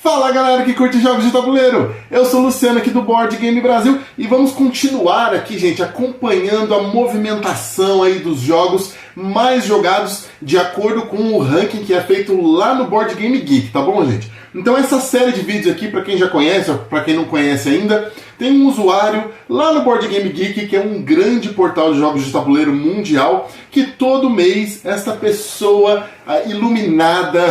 Fala galera que curte jogos de tabuleiro, eu sou o Luciano aqui do Board Game Brasil e vamos continuar aqui, gente, acompanhando a movimentação aí dos jogos mais jogados de acordo com o ranking que é feito lá no Board Game Geek, tá bom, gente? Então essa série de vídeos aqui, para quem já conhece ou para quem não conhece ainda, tem um usuário lá no Board Game Geek, que é um grande portal de jogos de tabuleiro mundial, que todo mês esta pessoa iluminada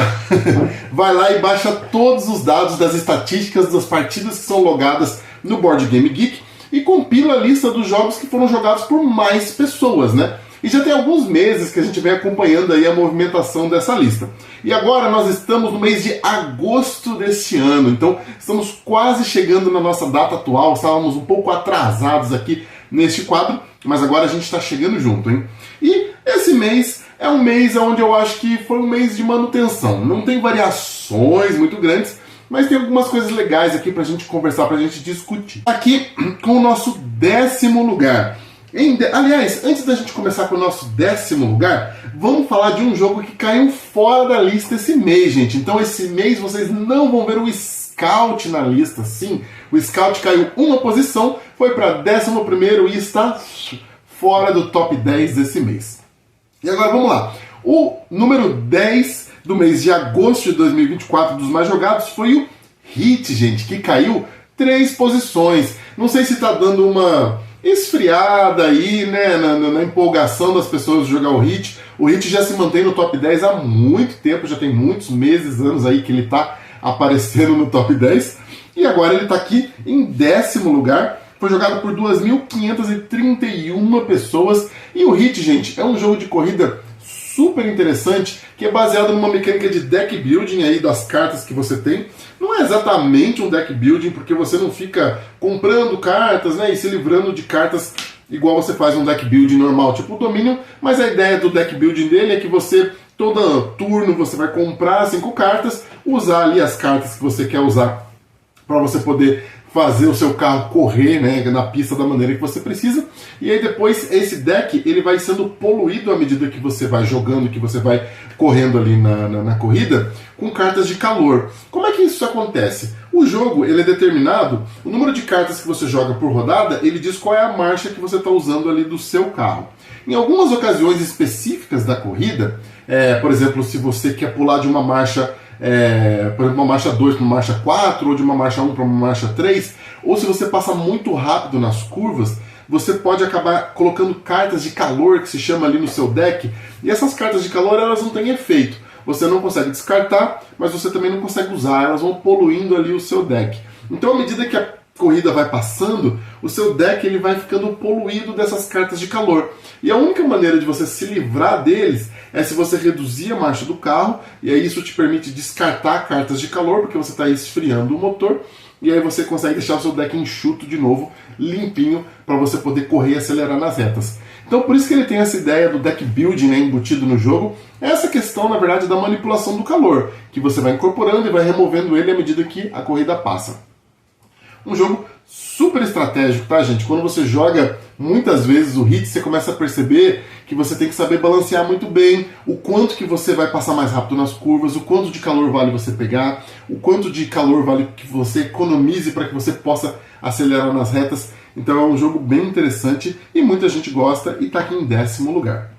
vai lá e baixa todos os dados das estatísticas das partidas que são logadas no Board Game Geek e compila a lista dos jogos que foram jogados por mais pessoas, né? E já tem alguns meses que a gente vem acompanhando aí a movimentação dessa lista. E agora nós estamos no mês de agosto deste ano, então estamos quase chegando na nossa data atual, estávamos um pouco atrasados aqui neste quadro, mas agora a gente está chegando junto, hein? E esse mês é um mês onde eu acho que foi um mês de manutenção, não tem variações muito grandes, mas tem algumas coisas legais aqui pra gente conversar, pra gente discutir. Aqui com o nosso 10º lugar. Aliás, antes da gente começar com o nosso 10º lugar, vamos falar de um jogo que caiu fora da lista esse mês, gente. Então esse mês vocês não vão ver o Scout na lista, sim. O Scout caiu uma posição, foi para 11º e está fora do top 10 desse mês. E agora vamos lá. O número 10 do mês de agosto de 2024 dos mais jogados foi o Hit, gente, que caiu 3 posições. Não sei se está dando uma esfriada aí, né, na empolgação das pessoas de jogar o Hit. O Hit já se mantém no top 10 há muito tempo, já tem muitos meses, anos aí que ele está aparecendo no top 10. E agora ele está aqui em 10º lugar. Foi jogado por 2.531 pessoas. E o Hit, gente, é um jogo de corrida super interessante, que é baseado numa mecânica de deck building aí das cartas que você tem. Não é exatamente um deck building, porque você não fica comprando cartas, né, e se livrando de cartas igual você faz um deck building normal, tipo o Dominion, mas a ideia do deck building dele é que você, todo turno, você vai comprar 5 cartas, usar ali as cartas que você quer usar para você poder fazer o seu carro correr, né, na pista da maneira que você precisa. E aí depois esse deck ele vai sendo poluído à medida que você vai jogando, que você vai correndo ali na corrida, com cartas de calor. Como é que isso acontece? O jogo ele é determinado, o número de cartas que você joga por rodada, ele diz qual é a marcha que você está usando ali do seu carro. Em algumas ocasiões específicas da corrida, por exemplo, se você quer pular de uma marcha, por exemplo, uma marcha 2 para uma marcha 4, ou de uma marcha 1 para uma marcha 3, ou se você passa muito rápido nas curvas, você pode acabar colocando cartas de calor, que se chama ali no seu deck, e essas cartas de calor elas não têm efeito. Você não consegue descartar, mas você também não consegue usar, elas vão poluindo ali o seu deck. Então, à medida que a corrida vai passando, o seu deck ele vai ficando poluído dessas cartas de calor. E a única maneira de você se livrar deles é se você reduzir a marcha do carro, e aí isso te permite descartar cartas de calor, porque você está esfriando o motor, e aí você consegue deixar o seu deck enxuto de novo, limpinho, para você poder correr e acelerar nas retas. Então por isso que ele tem essa ideia do deck building, né, embutido no jogo, essa questão, na verdade, da manipulação do calor, que você vai incorporando e vai removendo ele à medida que a corrida passa. Um jogo super estratégico, tá, gente? Quando você joga muitas vezes o Hit, você começa a perceber que você tem que saber balancear muito bem o quanto que você vai passar mais rápido nas curvas, o quanto de calor vale você pegar, o quanto de calor vale que você economize para que você possa acelerar nas retas. Então é um jogo bem interessante e muita gente gosta e está aqui em 10º lugar.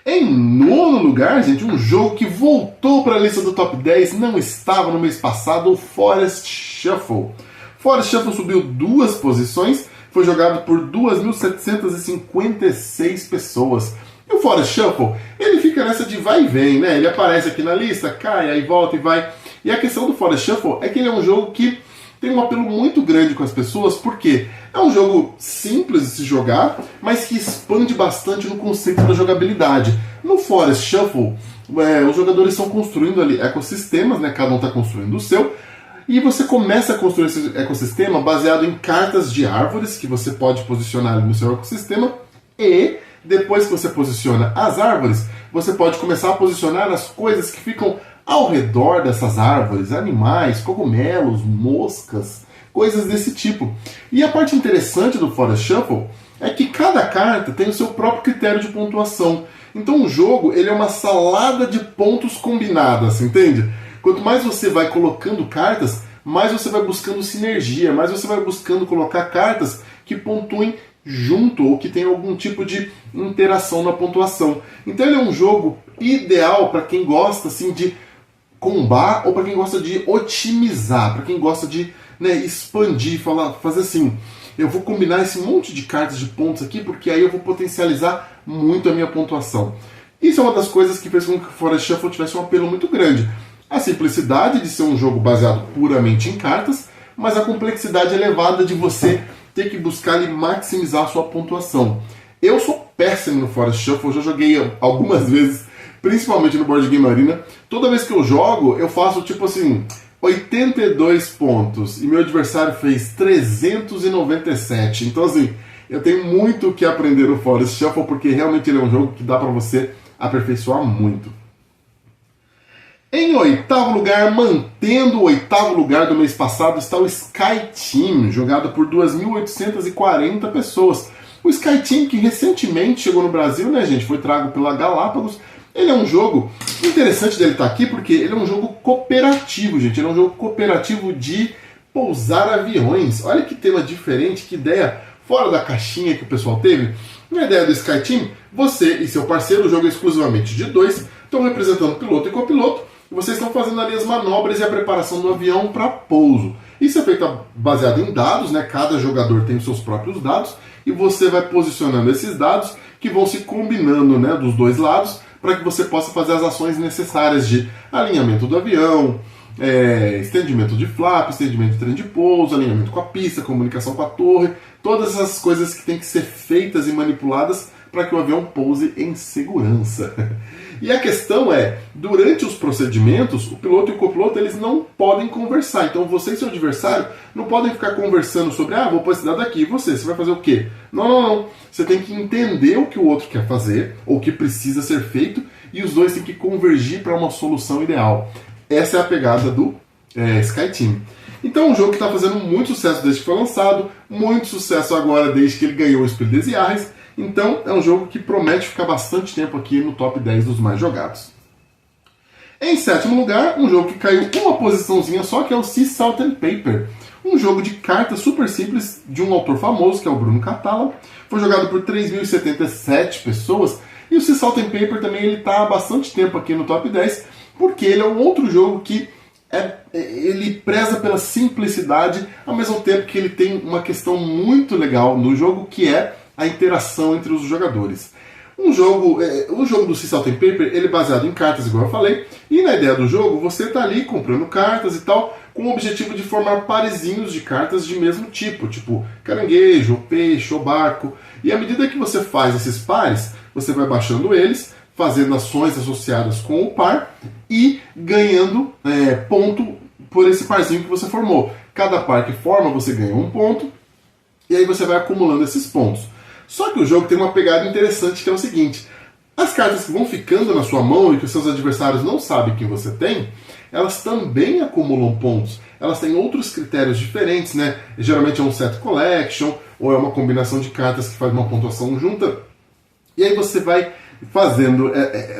Em 9º lugar, gente, um jogo que voltou para a lista do top 10, não estava no mês passado, o Forest Shuffle. Forest Shuffle subiu 2 posições, foi jogado por 2.756 pessoas. E o Forest Shuffle, ele fica nessa de vai e vem, né? Ele aparece aqui na lista, cai, aí volta e vai. E a questão do Forest Shuffle é que ele é um jogo que tem um apelo muito grande com as pessoas, porque é um jogo simples de se jogar, mas que expande bastante no conceito da jogabilidade. No Forest Shuffle, os jogadores estão construindo ali ecossistemas, né? Cada um está construindo o seu, e você começa a construir esse ecossistema baseado em cartas de árvores que você pode posicionar ali no seu ecossistema, e depois que você posiciona as árvores, você pode começar a posicionar as coisas que ficam ao redor dessas árvores, animais, cogumelos, moscas, coisas desse tipo. E a parte interessante do Forest Shuffle é que cada carta tem o seu próprio critério de pontuação. Então o jogo ele é uma salada de pontos combinadas, entende? Quanto mais você vai colocando cartas, mais você vai buscando sinergia, mais você vai buscando colocar cartas que pontuem junto ou que tenham algum tipo de interação na pontuação. Então ele é um jogo ideal para quem gosta assim de combar ou para quem gosta de otimizar, para quem gosta de, né, expandir, fazer assim, eu vou combinar esse monte de cartas de pontos aqui porque aí eu vou potencializar muito a minha pontuação. Isso é uma das coisas que fez com que o Forest Shuffle tivesse um apelo muito grande. A simplicidade de ser um jogo baseado puramente em cartas, mas a complexidade elevada de você ter que buscar e maximizar a sua pontuação. Eu sou péssimo no Forest Shuffle, já joguei algumas vezes, principalmente no Board Game Arena. Toda vez que eu jogo, eu faço tipo assim, 82 pontos, e meu adversário fez 397. Então assim, eu tenho muito o que aprender no Forest Shuffle, porque realmente ele é um jogo que dá pra você aperfeiçoar muito. Em oitavo lugar, mantendo o oitavo lugar do mês passado, está o Sky Team, jogado por 2.840 pessoas. O Sky Team, que recentemente chegou no Brasil, né, gente, foi trago pela Galápagos. Ele é um jogo interessante dele estar aqui, porque ele é um jogo cooperativo, gente. Ele é um jogo cooperativo de pousar aviões. Olha que tema diferente, que ideia fora da caixinha que o pessoal teve. Na ideia do Sky Team, você e seu parceiro, o jogo é exclusivamente de dois, estão representando piloto e copiloto. Vocês estão fazendo ali as manobras e a preparação do avião para pouso. Isso é feito baseado em dados, né? Cada jogador tem os seus próprios dados e você vai posicionando esses dados que vão se combinando, né, dos dois lados para que você possa fazer as ações necessárias de alinhamento do avião, estendimento de flap, estendimento de trem de pouso, alinhamento com a pista, comunicação com a torre, todas essas coisas que têm que ser feitas e manipuladas para que o avião pouse em segurança. E a questão é, durante os procedimentos, o piloto e o copiloto eles não podem conversar. Então você e seu adversário não podem ficar conversando sobre, vou pôr esse dado aqui, e você vai fazer o quê? Não. Você tem que entender o que o outro quer fazer, ou o que precisa ser feito, e os dois têm que convergir para uma solução ideal. Essa é a pegada do Sky Team. Então é um jogo que está fazendo muito sucesso desde que foi lançado, muito sucesso agora desde que ele ganhou o Spiel des Jahres. Então é um jogo que promete ficar bastante tempo aqui no top 10 dos mais jogados. Em sétimo lugar, um jogo que caiu uma posiçãozinha só, que é o Sea Salt and Paper. Um jogo de cartas super simples de um autor famoso, que é o Bruno Cathala. Foi jogado por 3.077 pessoas. E o Sea Salt and Paper também está há bastante tempo aqui no top 10, porque ele é um outro jogo que ele preza pela simplicidade, ao mesmo tempo que ele tem uma questão muito legal no jogo, que é a interação entre os jogadores. O jogo do Sea Salt and Paper, ele é baseado em cartas, igual eu falei, e na ideia do jogo, você está ali comprando cartas e tal, com o objetivo de formar parezinhos de cartas de mesmo tipo caranguejo, peixe ou barco, e à medida que você faz esses pares, você vai baixando eles, fazendo ações associadas com o par e ganhando ponto por esse parzinho que você formou. Cada par que forma, você ganha um ponto, e aí você vai acumulando esses pontos. Só que o jogo tem uma pegada interessante, que é o seguinte: as cartas que vão ficando na sua mão e que os seus adversários não sabem que você tem, elas também acumulam pontos. Elas têm outros critérios diferentes, né? Geralmente é um set collection, ou é uma combinação de cartas que faz uma pontuação junta. E aí você vai fazendo,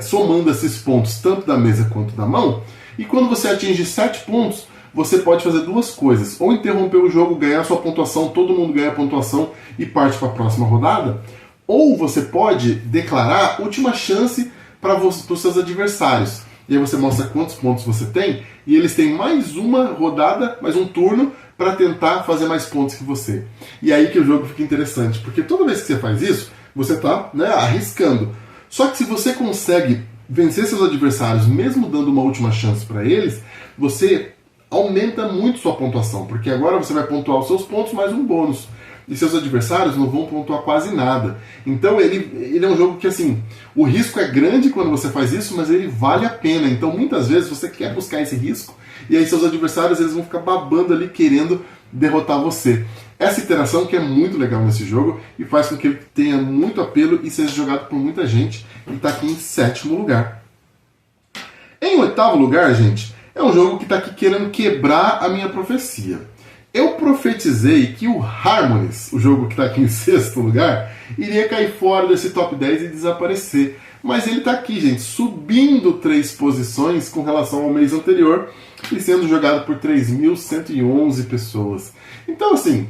somando esses pontos, tanto da mesa quanto da mão, e quando você atinge 7 pontos, você pode fazer duas coisas: ou interromper o jogo, ganhar sua pontuação, todo mundo ganha a pontuação e parte para a próxima rodada, ou você pode declarar última chance para os seus adversários. E aí você mostra quantos pontos você tem, e eles têm mais uma rodada, mais um turno, para tentar fazer mais pontos que você. E aí que o jogo fica interessante, porque toda vez que você faz isso, você está, né, arriscando. Só que se você consegue vencer seus adversários, mesmo dando uma última chance para eles, você aumenta muito sua pontuação, porque agora você vai pontuar os seus pontos mais um bônus. E seus adversários não vão pontuar quase nada. Então ele é um jogo que, assim, o risco é grande quando você faz isso, mas ele vale a pena. Então muitas vezes você quer buscar esse risco, e aí seus adversários eles vão ficar babando ali querendo derrotar você. Essa interação que é muito legal nesse jogo e faz com que ele tenha muito apelo e seja jogado por muita gente, e está aqui em sétimo lugar. Em oitavo lugar, gente, é um jogo que está aqui querendo quebrar a minha profecia. Eu profetizei que o Harmonies, o jogo que está aqui em sexto lugar, iria cair fora desse top 10 e desaparecer. mas ele está aqui, gente, subindo 3 posições com relação ao mês anterior e sendo jogado por 3.111 pessoas. Então, assim,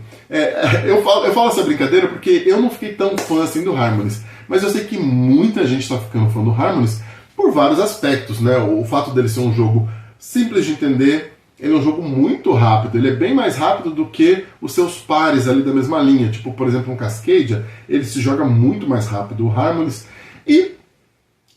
eu falo essa brincadeira porque eu não fiquei tão fã assim do Harmonist, mas eu sei que muita gente está ficando fã do Harmonist por vários aspectos, né? O fato dele ser um jogo simples de entender, ele é um jogo muito rápido, ele é bem mais rápido do que os seus pares ali da mesma linha, tipo, por exemplo, um Cascadia, ele se joga muito mais rápido, o Harmonist, e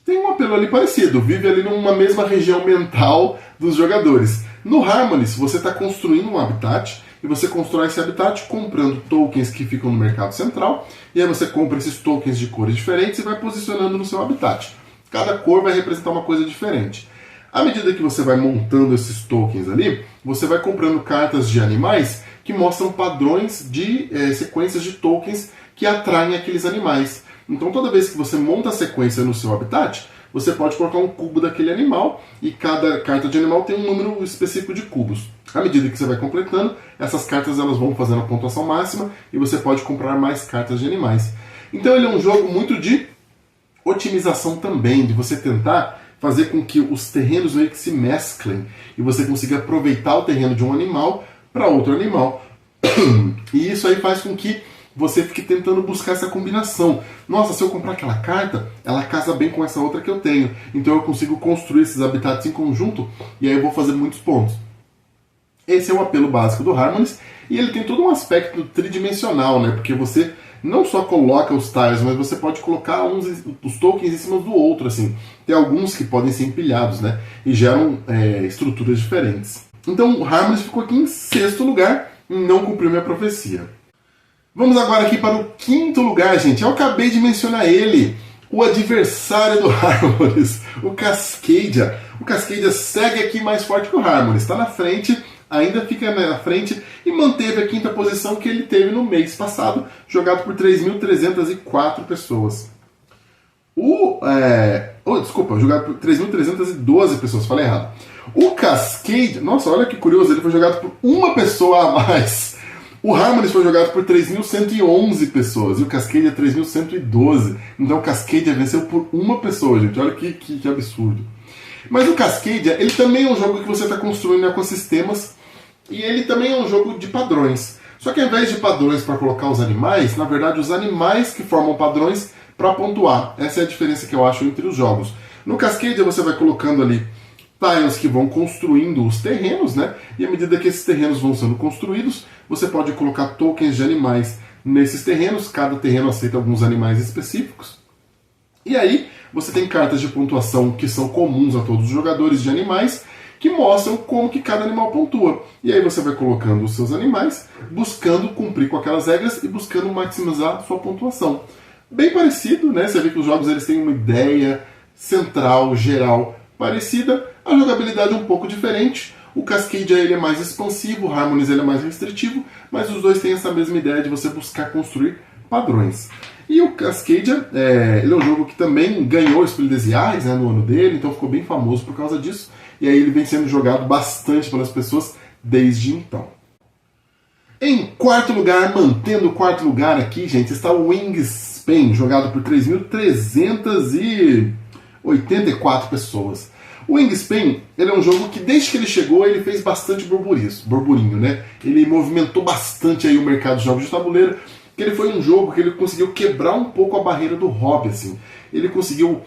tem um apelo ali parecido, vive ali numa mesma região mental dos jogadores. No Harmonist, você está construindo um habitat, e você constrói esse habitat comprando tokens que ficam no mercado central, e aí você compra esses tokens de cores diferentes e vai posicionando no seu habitat. Cada cor vai representar uma coisa diferente. À medida que você vai montando esses tokens ali, você vai comprando cartas de animais que mostram padrões de sequências de tokens que atraem aqueles animais. Então toda vez que você monta a sequência no seu habitat, você pode colocar um cubo daquele animal e cada carta de animal tem um número específico de cubos. À medida que você vai completando, essas cartas elas vão fazendo a pontuação máxima e você pode comprar mais cartas de animais. Então ele é um jogo muito de otimização também, de você tentar fazer com que os terrenos meio que se mesclem e você consiga aproveitar o terreno de um animal para outro animal. E isso aí faz com que você fique tentando buscar essa combinação. Nossa, se eu comprar aquela carta, ela casa bem com essa outra que eu tenho. Então eu consigo construir esses habitats em conjunto e aí eu vou fazer muitos pontos. Esse é o apelo básico do Harmonist e ele tem todo um aspecto tridimensional, né? Porque você não só coloca os tiles, mas você pode colocar os tokens em cima do outro, assim. Tem alguns que podem ser empilhados, né? E geram estruturas diferentes. Então o Harmonist ficou aqui em 6º lugar e não cumpriu minha profecia. Vamos agora aqui para o 5º lugar, gente. Eu acabei de mencionar ele, o adversário do Harmonist, o Cascadia. O Cascadia segue aqui mais forte que o Harmonist. Está na frente, ainda fica na frente e manteve a 5ª posição que ele teve no mês passado, jogado por 3.304 pessoas. Jogado por 3.312 pessoas, falei errado. O Cascadia, nossa, olha que curioso, ele foi jogado por uma pessoa a mais. O Harmonist foi jogado por 3.111 pessoas e o Cascadia 3.112. Então o Cascadia venceu por uma pessoa, gente. Olha que absurdo. Mas o Cascadia, ele também é um jogo que você está construindo ecossistemas e ele também é um jogo de padrões. Só que ao invés de padrões para colocar os animais, na verdade os animais que formam padrões para pontuar. Essa é a diferença que eu acho entre os jogos. No Cascadia você vai colocando ali tiles que vão construindo os terrenos, né? E à medida que esses terrenos vão sendo construídos, você pode colocar tokens de animais nesses terrenos. Cada terreno aceita alguns animais específicos. E aí você tem cartas de pontuação que são comuns a todos os jogadores de animais, que mostram como que cada animal pontua. E aí você vai colocando os seus animais, buscando cumprir com aquelas regras e buscando maximizar a sua pontuação. Bem parecido, né? Você vê que os jogos eles têm uma ideia central, geral, parecida, a jogabilidade é um pouco diferente. O Cascadia ele é mais expansivo, o Harmonist ele é mais restritivo, mas os dois têm essa mesma ideia de você buscar construir padrões. E o Cascadia, ele é um jogo que também ganhou o Espelho des Jahres, né, no ano dele, então ficou bem famoso por causa disso, e aí ele vem sendo jogado bastante pelas pessoas desde então. Em 4º lugar, mantendo o 4º lugar aqui, gente, está o Wingspan, jogado por 3.384 pessoas. O Wingspan, ele é um jogo que desde que ele chegou, ele fez bastante burburinho, né? Ele movimentou bastante aí o mercado de jogos de tabuleiro, que ele foi um jogo que ele conseguiu quebrar um pouco a barreira do hobby, assim. Ele conseguiu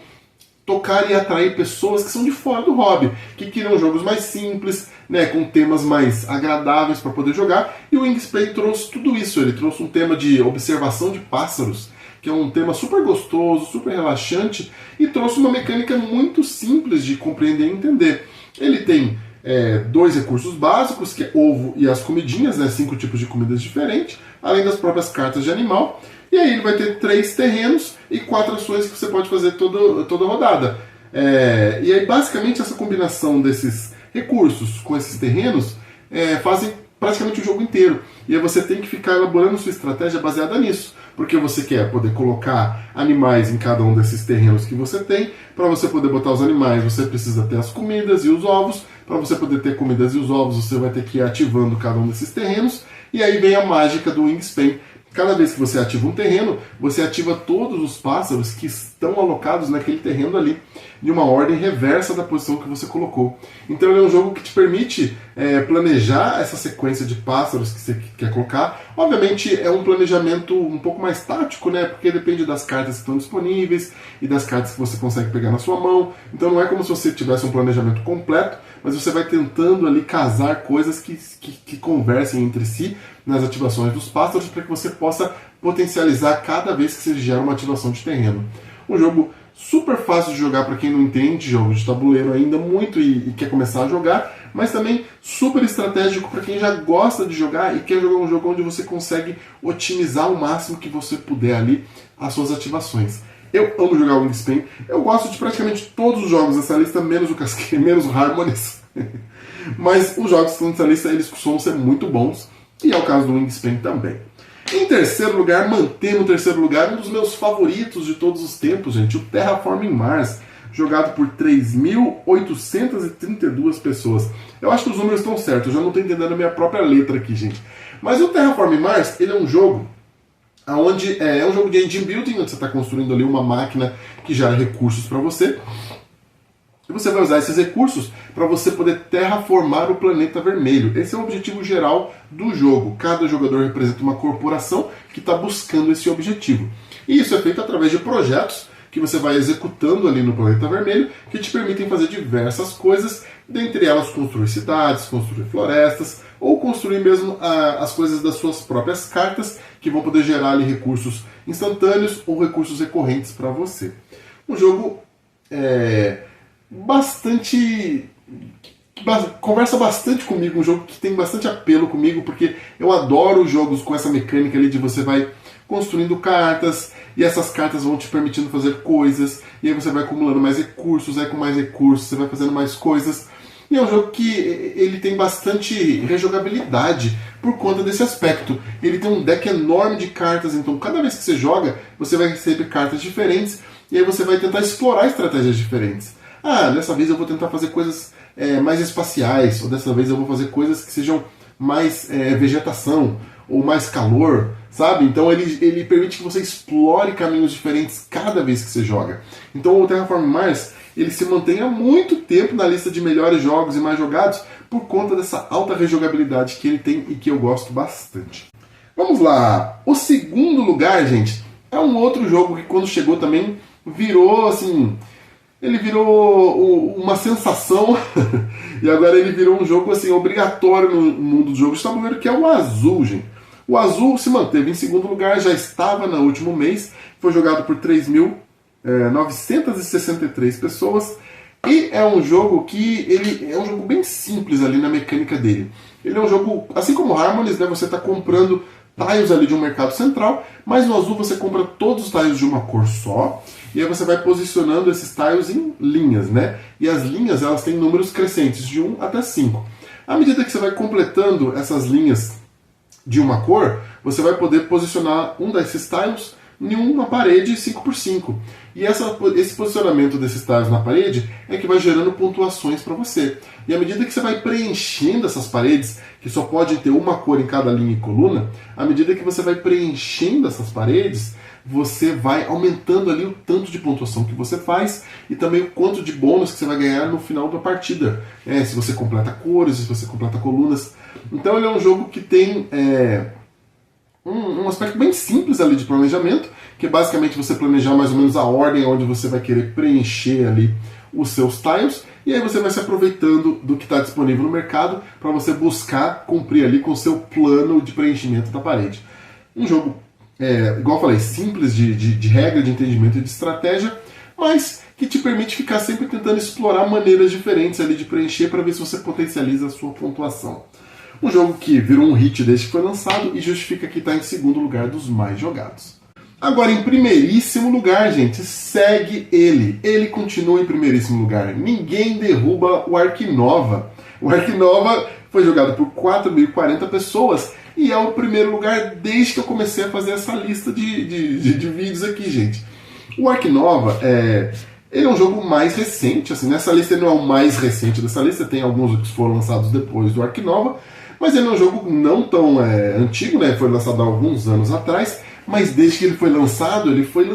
tocar e atrair pessoas que são de fora do hobby, que queriam jogos mais simples, né, com temas mais agradáveis para poder jogar, e o Wingspan trouxe tudo isso. Ele trouxe um tema de observação de pássaros, que é um tema super gostoso, super relaxante, e trouxe uma mecânica muito simples de compreender e entender. Ele tem 2 recursos básicos, que é ovo e as comidinhas, né, 5 tipos de comidas diferentes, além das próprias cartas de animal, e aí ele vai ter 3 terrenos e 4 ações que você pode fazer toda a rodada. E aí basicamente essa combinação desses recursos com esses terrenos fazem praticamente o jogo inteiro. E aí você tem que ficar elaborando sua estratégia baseada nisso, porque você quer poder colocar animais em cada um desses terrenos que você tem. Para você poder botar os animais, você precisa ter as comidas e os ovos. Para você poder ter comidas e os ovos, você vai ter que ir ativando cada um desses terrenos. E aí vem a mágica do Wingspan, Cada vez que você ativa um terreno, você ativa todos os pássaros que estão alocados naquele terreno ali, de uma ordem reversa da posição que você colocou. Então ele é um jogo que te permite planejar essa sequência de pássaros que você quer colocar. Obviamente é um planejamento um pouco mais tático, né? Porque depende das cartas que estão disponíveis e das cartas que você consegue pegar na sua mão. Então não é como se você tivesse um planejamento completo, mas você vai tentando ali casar coisas que conversem entre si nas ativações dos pássaros para que você possa potencializar cada vez que você gera uma ativação de terreno. Um jogo super fácil de jogar para quem não entende jogo de tabuleiro ainda muito e quer começar a jogar, mas também super estratégico para quem já gosta de jogar e quer jogar um jogo onde você consegue otimizar o máximo que você puder ali as suas ativações. Eu amo jogar o Wingspan, eu gosto de praticamente todos os jogos dessa lista, menos o Cascadia, menos o Harmonies. Mas os jogos que estão nessa lista, eles costumam ser muito bons, e é o caso do Wingspan também. Em terceiro lugar, mantendo o terceiro lugar, um dos meus favoritos de todos os tempos, gente, o Terraforming Mars, jogado por 3.832 pessoas. Eu acho que os números estão certos, eu já não estou entendendo a minha própria letra aqui, gente. Mas o Terraforming Mars, ele é um jogo onde é um jogo de engine building, onde você está construindo ali uma máquina que gera recursos para você. E você vai usar esses recursos para você poder terraformar o planeta vermelho. Esse é o objetivo geral do jogo. Cada jogador representa uma corporação que está buscando esse objetivo. E isso é feito através de projetos que você vai executando ali no planeta vermelho, que te permitem fazer diversas coisas, dentre elas construir cidades, construir florestas, ou construir mesmo as coisas das suas próprias cartas, que vão poder gerar ali recursos instantâneos ou recursos recorrentes para você. Um jogo conversa bastante comigo, um jogo que tem bastante apelo comigo, porque eu adoro jogos com essa mecânica ali de você vai construindo cartas, e essas cartas vão te permitindo fazer coisas, e aí você vai acumulando mais recursos, aí com mais recursos você vai fazendo mais coisas, e é um jogo que ele tem bastante rejogabilidade por conta desse aspecto. Ele tem um deck enorme de cartas, então cada vez que você joga, você vai receber cartas diferentes, e aí você vai tentar explorar estratégias diferentes. Dessa vez eu vou tentar fazer coisas mais espaciais, ou dessa vez eu vou fazer coisas que sejam mais vegetação, ou mais calor, sabe? Então ele permite que você explore caminhos diferentes cada vez que você joga. Então o Terraforming Mars, ele se mantém há muito tempo na lista de melhores jogos e mais jogados por conta dessa alta rejogabilidade que ele tem e que eu gosto bastante. Vamos lá! O segundo lugar, gente, é um outro jogo que quando chegou também virou assim... Ele virou uma sensação e agora ele virou um jogo assim, obrigatório no mundo dos jogos de tabuleiro, que é o Azul, gente. O Azul se manteve em segundo lugar, já estava no último mês, foi jogado por 3.963 pessoas, e é um jogo que ele é um jogo bem simples ali na mecânica dele. Ele é um jogo, assim como o Harmonies, né, você está comprando tiles ali de um mercado central, mas no Azul você compra todos os tiles de uma cor só, e aí você vai posicionando esses tiles em linhas, né? E as linhas, elas têm números crescentes, de 1 até 5. À medida que você vai completando essas linhas de uma cor, você vai poder posicionar um desses tiles em uma parede 5x5. E esse posicionamento desses tiles na parede é que vai gerando pontuações para você. E à medida que você vai preenchendo essas paredes, que só pode ter uma cor em cada linha e coluna, à medida que você vai preenchendo essas paredes, você vai aumentando ali o tanto de pontuação que você faz e também o quanto de bônus que você vai ganhar no final da partida. Se você completa cores, se você completa colunas. Então ele é um jogo que tem um aspecto bem simples ali de planejamento, que é basicamente você planejar mais ou menos a ordem onde você vai querer preencher ali os seus tiles, e aí você vai se aproveitando do que está disponível no mercado para você buscar cumprir ali com o seu plano de preenchimento da parede. Um jogo, igual eu falei, simples de regra, de entendimento e de estratégia, mas que te permite ficar sempre tentando explorar maneiras diferentes ali de preencher para ver se você potencializa a sua pontuação. Um jogo que virou um hit desde que foi lançado e justifica que está em segundo lugar dos mais jogados. Agora, em primeiríssimo lugar, gente, segue ele. Ele continua em primeiríssimo lugar. Ninguém derruba o Ark Nova. O Ark Nova foi jogado por 4.040 pessoas e é o primeiro lugar desde que eu comecei a fazer essa lista de vídeos aqui, gente. O Ark Nova Ele é um jogo mais recente, assim, nessa lista ele não é o mais recente dessa lista, tem alguns que foram lançados depois do Ark Nova, mas ele é um jogo não tão antigo, né? Foi lançado há alguns anos atrás, mas desde que ele foi lançado, ele foi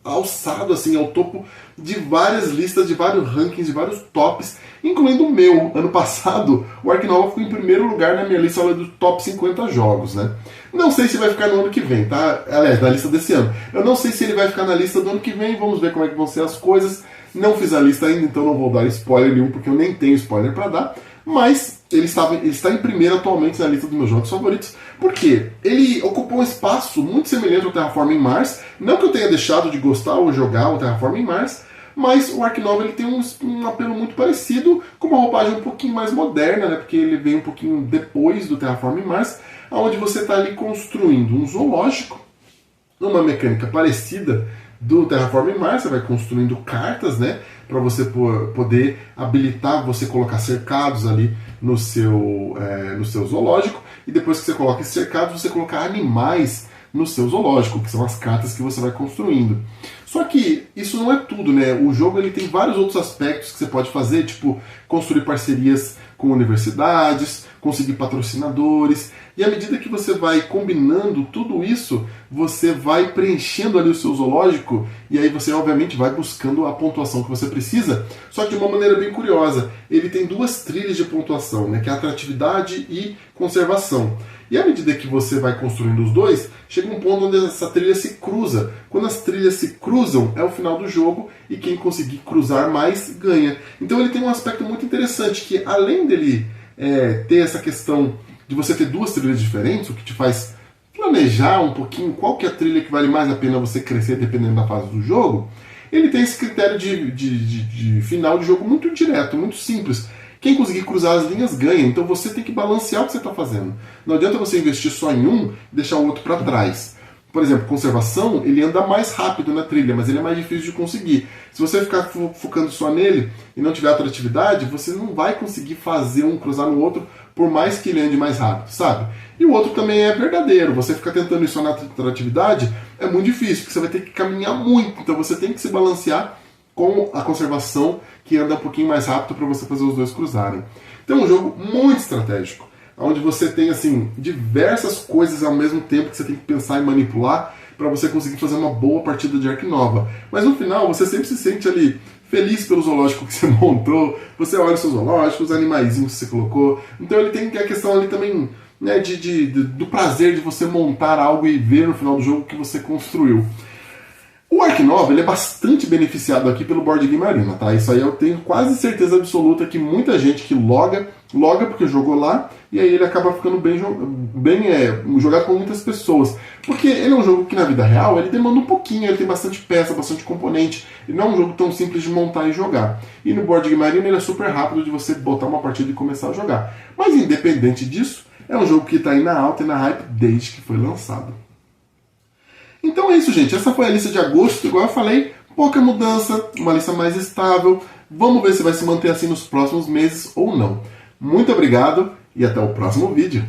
alçado assim, ao topo de várias listas, de vários rankings, de vários tops, incluindo o meu. Ano passado, o Ark Nova ficou em primeiro lugar na minha lista do top 50 jogos, né? Não sei se vai ficar no ano que vem, tá? Aliás, na lista desse ano. Eu não sei se ele vai ficar na lista do ano que vem, vamos ver como é que vão ser as coisas. Não fiz a lista ainda, então não vou dar spoiler nenhum, porque eu nem tenho spoiler para dar. Mas ele está em primeiro atualmente na lista dos meus jogos favoritos, porque ele ocupou um espaço muito semelhante ao Terraforming Mars. Não que eu tenha deixado de gostar ou jogar o Terraforming Mars, mas o Ark Nova ele tem um apelo muito parecido, com uma roupagem um pouquinho mais moderna, né, porque ele vem um pouquinho depois do Terraforming Mars, onde você está ali construindo um zoológico, uma mecânica parecida do Terraforming Mars. Você vai construindo cartas, né, para você poder habilitar, você colocar cercados ali no seu zoológico, e depois que você coloca esses cercados, você colocar animais no seu zoológico, que são as cartas que você vai construindo. Só que isso não é tudo, né? O jogo ele tem vários outros aspectos que você pode fazer, tipo construir parcerias com universidades, conseguir patrocinadores, e à medida que você vai combinando tudo isso, você vai preenchendo ali o seu zoológico, e aí você obviamente vai buscando a pontuação que você precisa, só que de uma maneira bem curiosa. Ele tem duas trilhas de pontuação, né, que é atratividade e conservação. E à medida que você vai construindo os dois, chega um ponto onde essa trilha se cruza. Quando as trilhas se cruzam, é o final do jogo, e quem conseguir cruzar mais, ganha. Então ele tem um aspecto muito interessante, que além dele ter essa questão de você ter duas trilhas diferentes, o que te faz planejar um pouquinho qual que é a trilha que vale mais a pena você crescer dependendo da fase do jogo, ele tem esse critério de final de jogo muito direto, muito simples. Quem conseguir cruzar as linhas ganha, então você tem que balancear o que você está fazendo. Não adianta você investir só em um e deixar o outro para trás. Por exemplo, conservação, ele anda mais rápido na trilha, mas ele é mais difícil de conseguir. Se você ficar focando só nele e não tiver atratividade, você não vai conseguir fazer um cruzar no outro, por mais que ele ande mais rápido, sabe? E o outro também é verdadeiro. Você ficar tentando isso na atratividade é muito difícil, porque você vai ter que caminhar muito. Então você tem que se balancear com a conservação, que anda um pouquinho mais rápido para você fazer os dois cruzarem. Então é um jogo muito estratégico, onde você tem assim diversas coisas ao mesmo tempo que você tem que pensar e manipular para você conseguir fazer uma boa partida de Ark Nova. Mas no final você sempre se sente ali feliz pelo zoológico que você montou, você olha o seu zoológico, os animaizinhos que você colocou. Então ele tem a questão ali também, né, do prazer de você montar algo e ver no final do jogo que você construiu. O Ark Nova ele é bastante beneficiado aqui pelo Board Game Arena, tá? Isso aí eu tenho quase certeza absoluta que muita gente que loga porque jogou lá, e aí ele acaba ficando bem jogado por muitas pessoas. Porque ele é um jogo que na vida real ele demanda um pouquinho, ele tem bastante peça, bastante componente, ele não é um jogo tão simples de montar e jogar. E no Board Game Arena ele é super rápido de você botar uma partida e começar a jogar. Mas independente disso, é um jogo que está aí na alta e na hype desde que foi lançado. Então é isso, gente. Essa foi a lista de agosto. Igual eu falei, pouca mudança, uma lista mais estável. Vamos ver se vai se manter assim nos próximos meses ou não. Muito obrigado e até o próximo vídeo.